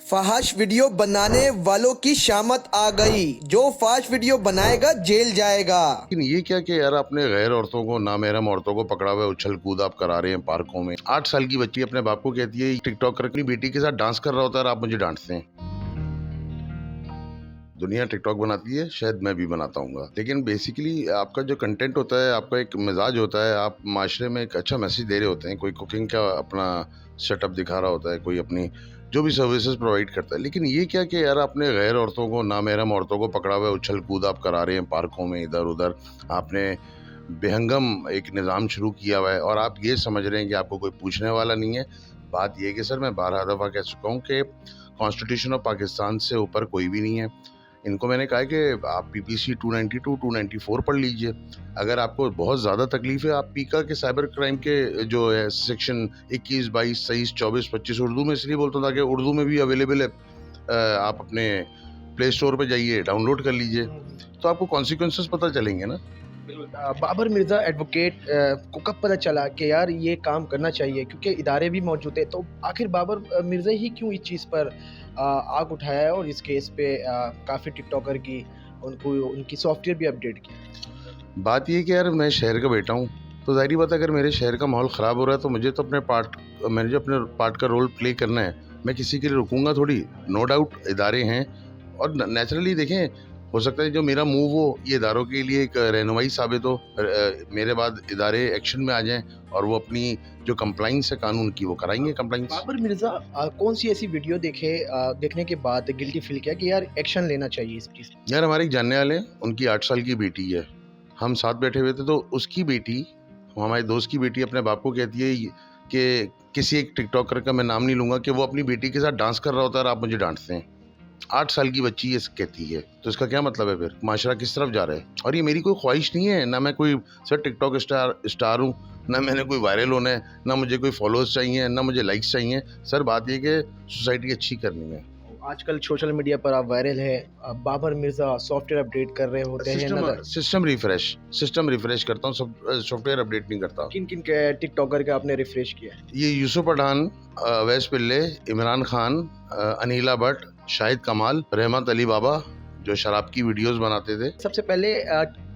फहाश video बनाने वालों की शामत आ गई। जो फहाश वीडियो बनाएगा जेल जाएगा। लेकिन ये क्या कि यार आपने गैर औरतों को, नामहरम औरतों को पकड़ा हुआ है, उछल कूद आप करा रहे हैं पार्कों में। 8 साल की बच्ची अपने बाप को कहती है टिकटॉक कर अपनी बेटी के साथ डांस कर रहा होता है और आप मुझे डांटते हैं। दुनिया टिकटॉक बनाती है, शायद मैं भी बनाता हूँ, लेकिन बेसिकली आपका जो कंटेंट होता है, आपका एक मिजाज होता है, आप माशरे में एक अच्छा मैसेज दे रहे होते हैं। कोई कुकिंग का अपना सेटअप दिखा रहा होता है, कोई अपनी जो भी सर्विसेज प्रोवाइड करता है। लेकिन ये क्या कि यार आपने गैर औरतों को, नामहरम औरतों को पकड़ा हुआ है, उछल कूद आप करा रहे हैं पार्कों में, इधर उधर आपने बेहंगम एक निज़ाम शुरू किया हुआ है और आप ये समझ रहे हैं कि आपको कोई पूछने वाला नहीं है। बात ये कि सर मैं 12 दफ़ा कह चुका हूँ कि कॉन्स्टिट्यूशन ऑफ पाकिस्तान से ऊपर कोई भी नहीं है। इनको मैंने कहा है कि आप पीपीसी 292 294 पढ़ लीजिए। अगर आपको बहुत ज़्यादा तकलीफ है, आप पीका के साइबर क्राइम के जो है सेक्शन 21, 22, 23, 24, 25 उर्दू में इसलिए बोलता था कि उर्दू में भी अवेलेबल है। आप अपने प्ले स्टोर पे जाइए, डाउनलोड कर लीजिए, तो आपको कॉन्सिक्वेंसेस पता चलेंगे ना। बाबर मिर्ज़ा एडवोकेट को कब पता चला कि यार ये काम करना चाहिए, क्योंकि इदारे भी मौजूद है, तो आखिर बाबर मिर्ज़ा ही क्यों इस चीज़ पर आग उठाया है और इस केस पे काफ़ी टिकटॉकर की उनको उनकी सॉफ्टवेयर भी अपडेट किया। बात ये कि यार मैं शहर का बेटा हूँ, तो ज़ाहिर बात है अगर मेरे शहर का माहौल ख़राब हो रहा है तो मुझे तो अपने पार्ट का रोल प्ले करना है। मैं किसी के लिए रुकूंगा थोड़ी। नो डाउट इदारे हैं और नेचुरली देखें, हो सकता है जो मेरा मूव हो ये इदारों के लिए एक रहनुमाई साबित हो। मेरे बाद इदारे एक्शन में आ जाएं और वो अपनी जो कंप्लाइंस है कानून की वो कराएंगे कंप्लाइंस। बाबर मिर्ज़ा कौन सी ऐसी वीडियो देखने के बाद गिल्टी फील किया कि यार एक्शन लेना चाहिए इस चीज़ पे? यार हमारे एक जानने वाले, उनकी 8 साल की बेटी है, हम साथ बैठे हुए थे, तो उसकी बेटी, हमारे दोस्त की बेटी अपने बाप को कहती है कि किसी एक टिकटॉकर का मैं नाम नहीं लूंगा, कि वो अपनी बेटी के साथ डांस कर रहा होता है और आप मुझे डांटते हैं। 8 साल की बच्ची ये कहती है, तो इसका क्या मतलब है? फिर माशरा किस तरफ जा रहा है? और ये मेरी कोई ख्वाहिश नहीं है, ना मैं कोई सर टिकटॉक स्टार हूँ, ना मैंने कोई वायरल होना है, ना मुझे कोई फॉलोअर्स चाहिए, ना मुझे लाइक्स चाहिए। सर बात ये कि सोसाइटी अच्छी करनी है। आजकल सोशल मीडिया पर आप वायरल है, बाबर मिर्ज़ा सॉफ्टवेयर अपडेट कर रहे होते हैं, सिस्टम रिफ्रेश करता हूँ, सॉफ्टवेयर अपडेट नहीं करता। किन किन के टिकटॉकर का आपने रिफ्रेश किया है? ये यूसुफ पठान, अवैस पिल्ले, इमरान खान, अनीला भट्ट, शाहिद कमाल, रहमत अली बाबा, जो शराब की वीडियोस बनाते थे। सबसे पहले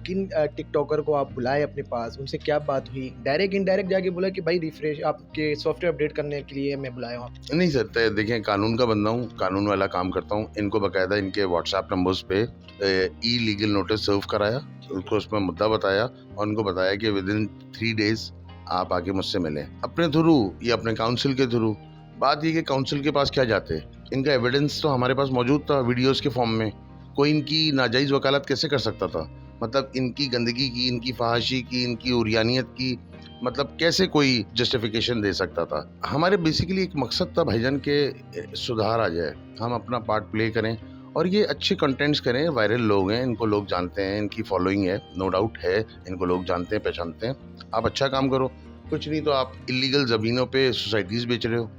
किन टिकटॉकर को आप बुलाए अपने पास, उनसे क्या बात हुई? डायरेक्ट इनडायरेक्ट जाके बोला कि भाई रिफ्रेश आपके सॉफ्टवेयर अपडेट करने के लिए मैं बुलाया हूँ आपको? नहीं सर, देखें कानून का बंदा हूँ, कानून वाला काम करता हूँ। इनको बाकायदा इनके व्हाट्सएप नंबर्स पे ई लीगल नोटिस सर्व कराया, उनको उसमें मुद्दा बताया और उनको बताया कि विद इन 3 डेज आप आके मुझसे मिलें, अपने थ्रू या अपने काउंसिल के थ्रू। बात ये कि काउंसिल के पास क्या जाते, इनका एविडेंस तो हमारे पास मौजूद था वीडियोस के फॉर्म में। कोई इनकी नाजायज़ वकालत कैसे कर सकता था? मतलब इनकी गंदगी की, इनकी फहाशी की, इनकी उरियानियत की, मतलब कैसे कोई जस्टिफिकेशन दे सकता था? हमारे बेसिकली एक मकसद था भाईजान के सुधार आ जाए, हम अपना पार्ट प्ले करें और ये अच्छे कंटेंट्स करें। वायरल लोग हैं, इनको लोग जानते हैं, इनकी फॉलोइंग है, नो डाउट है, इनको लोग जानते हैं, पहचानते हैं। आप अच्छा काम करो, कुछ नहीं तो आप इलीगल ज़मीनों पे सोसाइटीज़ बेच रहे हो,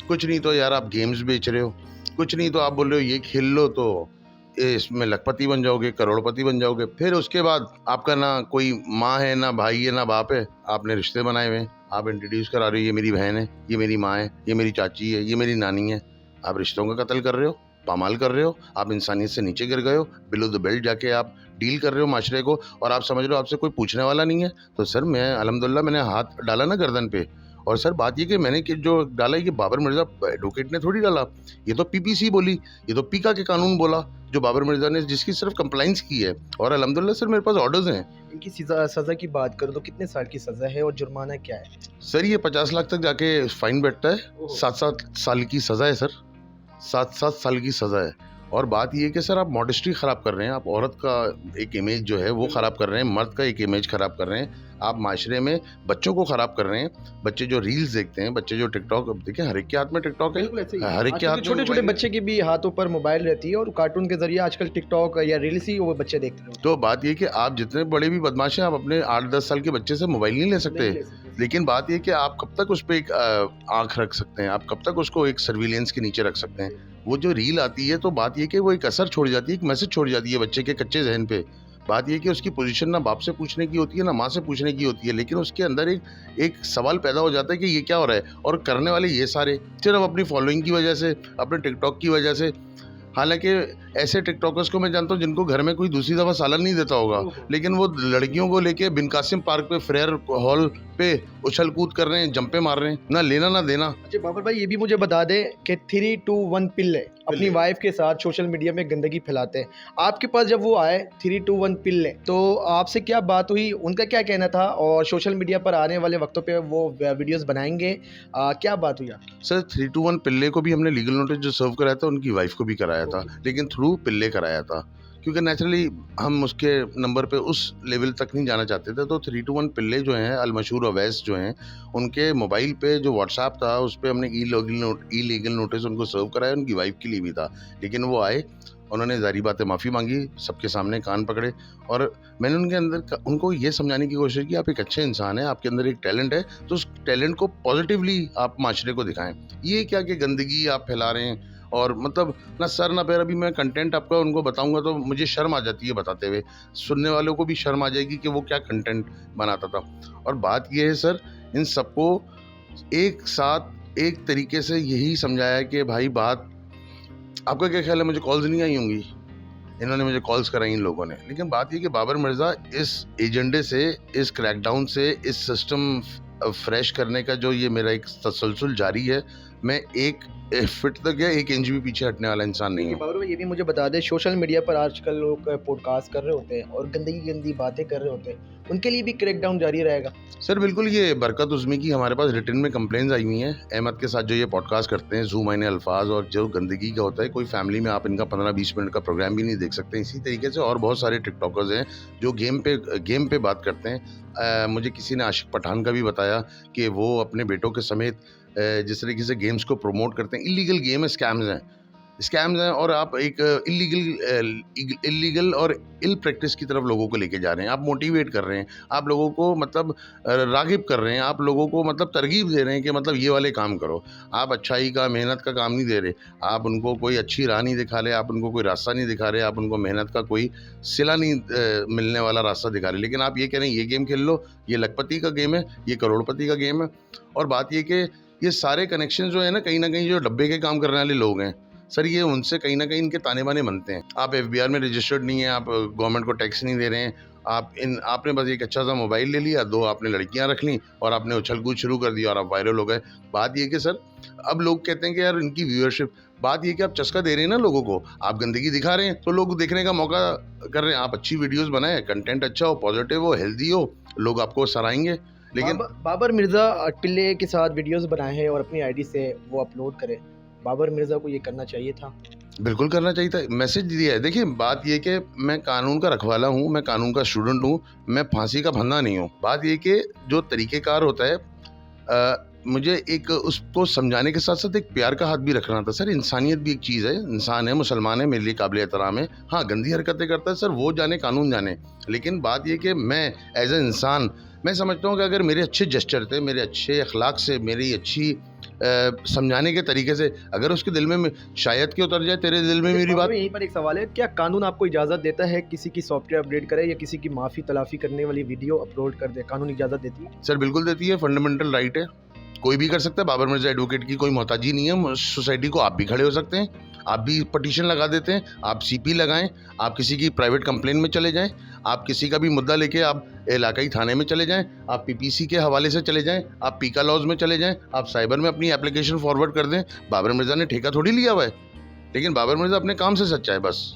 कुछ नहीं तो यार आप गेम्स बेच रहे हो, कुछ नहीं तो आप बोल रहे हो ये खेल लो तो इसमें लखपति बन जाओगे, करोड़पति बन जाओगे। फिर उसके बाद आपका ना कोई माँ है, ना भाई है, ना बाप है, आपने रिश्ते बनाए हुए हैं, आप इंट्रोड्यूस करा रहे हो, ये मेरी बहन है, ये मेरी माँ है, ये मेरी चाची है, ये मेरी नानी है। आप रिश्तों का कत्ल कर रहे हो, पामाल कर रहे हो, आप इंसानियत से नीचे गिर गए हो, बिलो द बेल्ट जाके आप डील कर रहे हो माशरे को और आप समझ रहे हो आपसे कोई पूछने वाला नहीं है। तो सर मैं अल्हम्दुलिल्लाह मैंने हाथ डाला ना गर्दन पे। और सर बात ये कि मैंने जो डाला, ये बाबर मिर्ज़ा एडवोकेट ने थोड़ी डाला, ये तो पीपीसी बोली, ये तो पीका के कानून बोला, जो बाबर मिर्ज़ा ने जिसकी सिर्फ कंप्लाइंस की है। और अल्हम्दुलिल्लाह सर मेरे पास ऑर्डर्स हैं। इनकी सज़ा की बात करूँ तो कितने साल की सज़ा है और जुर्माना क्या है? सर ये 50 लाख तक जाके फाइन बैठता है, 7-7 साल की सज़ा है सर, 7-7 साल की सज़ा है। और बात ये है कि सर आप मॉडेस्टी ख़राब कर रहे हैं, आप औरत का एक इमेज जो है वो ख़राब कर रहे हैं, मर्द का एक इमेज ख़राब कर रहे हैं, आप माशरे में बच्चों को ख़राब कर रहे हैं। बच्चे जो रील्स देखते हैं, बच्चे जो टिकटॉक, देखिए हर एक के हाथ में टिकटॉक है, हर एक के हाथ में छोटे छोटे बच्चे के भी हाथों पर मोबाइल रहती है और कार्टून के जरिए आजकल टिकटॉक या रील्स ही वो बच्चे देखते हैं। तो बात ये कि आप जितने बड़े भी बदमाश हैं, आप अपने 8-10 साल के बच्चे से मोबाइल नहीं ले सकते। लेकिन बात ये कि आप कब तक उस पर एक आँख रख सकते हैं, आप कब तक उसको एक सर्विलेंस के नीचे रख सकते हैं? वो जो रील आती है तो बात ये कि वो एक असर छोड़ जाती है, एक मैसेज छोड़ जाती है बच्चे के कच्चे जहन पे। बात ये कि उसकी पोजीशन ना बाप से पूछने की होती है ना माँ से पूछने की होती है, लेकिन उसके अंदर एक सवाल पैदा हो जाता है कि ये क्या हो रहा है, और करने वाले ये सारे सिर्फ अपनी फॉलोइंग की वजह से, अपने टिकटॉक की वजह से। हालांकि ऐसे टिकटॉकर्स को मैं जानता हूँ जिनको घर में कोई दूसरी दफ़ा सालन नहीं देता होगा, लेकिन वो लड़कियों को लेके बिन कासिम पार्क पे, फ्रेयर हॉल पे उछल कूद कर रहे हैं, जंपे मार रहे हैं, ना लेना ना देना। अच्छा बाबर भाई, ये भी मुझे बता दें कि 321 पिल्ले अपनी वाइफ के साथ सोशल मीडिया में गंदगी फैलाते हैं। आपके पास जब वो आए 321 पिल्ले, तो आपसे क्या बात हुई, उनका क्या कहना था, और सोशल मीडिया पर आने वाले वक्तों पे वो वीडियोस बनाएंगे, क्या बात हुई आपकी? सर 321 पिल्ले को भी हमने लीगल नोटिस जो सर्व कराया था, उनकी वाइफ को भी कराया था, लेकिन थ्रू पिल्ले कराया था, क्योंकि नेचुरली हम उसके नंबर पे उस लेवल तक नहीं जाना चाहते थे। तो 321 पिल्ले जो हैं, अलमशहूर अवैस जो हैं, उनके मोबाइल पे जो व्हाट्सएप था उस पर हमने ई लीगल नोटिस उनको सर्व कराया, उनकी वाइफ के लिए भी था। लेकिन वो आए, उन्होंने ज़ाहिर बात है माफ़ी मांगी, सबके सामने कान पकड़े, और मैंने उनको ये समझाने की कोशिश की, आप एक अच्छे इंसान हैं, आपके अंदर एक टैलेंट है, तो उस टैलेंट को पॉजिटिवली आप माशरे को दिखाएं। ये क्या कि गंदगी आप फैला रहे हैं, और मतलब ना सर ना पैर। अभी मैं कंटेंट आपका उनको बताऊंगा तो मुझे शर्म आ जाती है बताते हुए, सुनने वालों को भी शर्म आ जाएगी कि वो क्या कंटेंट बनाता था। और बात ये है सर, इन सबको एक साथ एक तरीके से यही समझाया कि भाई बात, आपका क्या ख्याल है, मुझे कॉल्स नहीं आई होंगी, इन्होंने मुझे कॉल्स कराई इन लोगों ने, लेकिन बात ये कि बाबर मिर्ज़ा इस एजेंडे से, इस क्रैकडाउन से, इस सिस्टम फ्रेश करने का जो ये मेरा एक तसलसल जारी है, मैं एक फिट तक या 1 इंच भी पीछे हटने वाला इंसान नहीं हूँ। बाबर भाई, ये भी मुझे बता दें, सोशल मीडिया पर आजकल लोग पॉडकास्ट कर रहे होते हैं और गंदी बातें कर रहे होते हैं, उनके लिए भी क्रैकडाउन जारी रहेगा? सर बिल्कुल, ये बरकत उज़्मी की हमारे पास रिटर्न में कंप्लेंट्स आई हुई हैं। अहमद के साथ जो ये पॉडकास्ट करते हैं, जू मायने अल्फाज, और जो गंदगी का होता है, कोई फैमिली में आप इनका 15-20 मिनट का प्रोग्राम भी नहीं देख सकते। इसी तरीके से और बहुत सारे टिकटॉकर्स हैं जो गेम पे बात करते हैं। मुझे किसी ने आशिक पठान का भी बताया कि वो अपने बेटों के समेत जिस तरीके से गेम्स को प्रमोट करते हैं, इलीगल गेम है, स्कैम्स हैं, और आप एक इलीगल और इल प्रैक्टिस की तरफ लोगों को लेके जा रहे हैं। आप मोटिवेट कर रहे हैं, आप लोगों को मतलब रागिब कर रहे हैं, आप लोगों को मतलब तरगीब दे रहे हैं कि मतलब ये वाले काम करो। आप अच्छाई का, मेहनत का काम नहीं दे रहे, आप उनको कोई अच्छी राह नहीं दिखा रहे, आप उनको कोई रास्ता नहीं दिखा रहे, आप उनको मेहनत का कोई सिला नहीं मिलने वाला रास्ता दिखा रहे, लेकिन आप ये कह रहे हैं ये गेम खेल लो, ये लखपति का गेम है, ये करोड़पति का गेम है। और बात ये कि ये सारे कनेक्शन जो है ना कहीं जो डब्बे के काम करने वाले लोग हैं सर, ये उनसे कहीं ना कहीं इनके ताने बाने बनते हैं। आप FBR में रजिस्टर्ड नहीं है, आप गवर्नमेंट को टैक्स नहीं दे रहे हैं, आपने बस एक अच्छा सा मोबाइल ले लिया, 2 आपने लड़कियां रख लीं और आपने उछल कूद शुरू कर दिया और आप वायरल हो गए। बात ये कि सर अब लोग कहते हैं कि यार इनकी व्यूअरशिप, बात ये कि आप चस्का दे रहे हैं ना लोगों को, आप गंदगी दिखा रहे हैं तो लोग देखने का मौका कर रहे हैं। आप अच्छी वीडियोज़ बनाएं, कंटेंट अच्छा हो, पॉजिटिव हो, हेल्दी हो, लोग आपको सराहेंगे। लेकिन बाबर मिर्ज़ा पिल्ले के साथ वीडियोस बनाए हैं और अपनी आईडी से वो अपलोड करें, बाबर मिर्ज़ा को ये करना चाहिए था? बिल्कुल करना चाहिए था, मैसेज दिया है। देखिए बात ये कि मैं कानून का रखवाला हूँ, मैं कानून का स्टूडेंट हूँ, मैं फांसी का फंदा नहीं हूँ। बात ये कि जो तरीक़ेकार होता है, मुझे एक उसको समझाने के साथ साथ एक प्यार का हाथ भी रखना था। सर इंसानियत भी एक चीज़ है, इंसान है, मुसलमान है, मेरे लिए काबिल एहतराम है। हाँ गंदी हरकतें करता है सर, वो जाने, कानून जाने, लेकिन बात ये कि मैं एज ए इंसान मैं समझता हूँ कि अगर मेरे अच्छे जेस्चर थे, मेरे अच्छे अखलाक से, मेरी अच्छी समझाने के तरीके से अगर उसके दिल में शायद कि उतर जाए तेरे दिल में मेरी बात। यहीं पर एक सवाल है, क्या कानून आपको इजाज़त देता है किसी की सॉफ्टवेयर अपडेट करे या किसी की माफ़ी तलाफ़ी करने वाली वीडियो अपलोड कर दे? कानून इजाज़त देती है? सर बिल्कुल देती है, फंडामेंटल राइट है, कोई भी कर सकता है। बाबर मिर्ज़ा एडवोकेट की कोई मोहताजी नहीं है। सोसाइटी को आप भी खड़े हो सकते हैं, आप भी पटिशन लगा देते हैं, आप CP लगाएं, आप किसी की प्राइवेट कंप्लेन में चले जाएं, आप किसी का भी मुद्दा लेके आप इलाकाई थाने में चले जाएं, आप PPC के हवाले से चले जाएं, आप पीका लॉज में चले जाएं, आप साइबर में अपनी एप्लीकेशन फॉरवर्ड कर दें। बाबर मिर्ज़ा ने ठेका थोड़ी लिया हुआ है, लेकिन बाबर मिर्ज़ा अपने काम से सच्चा है बस।